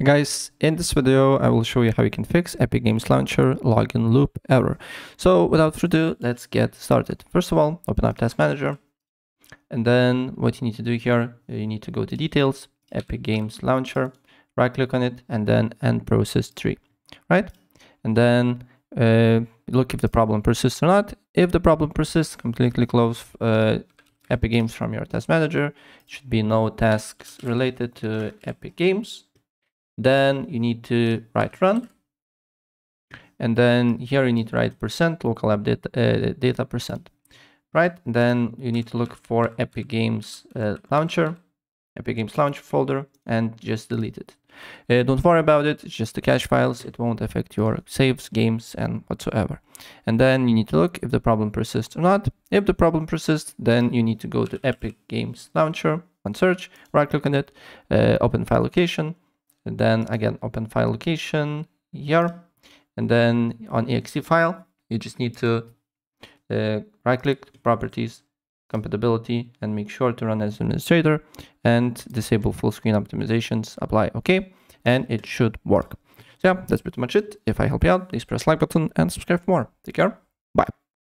Hey guys, in this video I will show you how you can fix Epic Games Launcher login loop error. So without further ado, let's get started. First of all, open up Task Manager, and then what you need to do here, you need to go to Details, Epic Games Launcher, right click on it, and then End Process Tree, right? And then look if the problem persists or not. If the problem persists, completely close Epic Games from your Task Manager. It should be no tasks related to Epic Games. Then you need to write run, and then here you need to write % local app data %, right? And then you need to look for Epic Games Launcher, Epic Games Launcher folder, and just delete it. Don't worry about it, it's just the cache files, it won't affect your saves, games, and whatsoever. And then you need to look if the problem persists or not. If the problem persists, then you need to go to Epic Games Launcher, on search, right click on it, open file location, and then again open file location here, and then on exe file you just need to right click, properties, compatibility, and make sure to run as administrator and disable full screen optimizations, apply OK, and it should work. So yeah, that's pretty much it. If I help you out, please press like button and subscribe for more. Take care.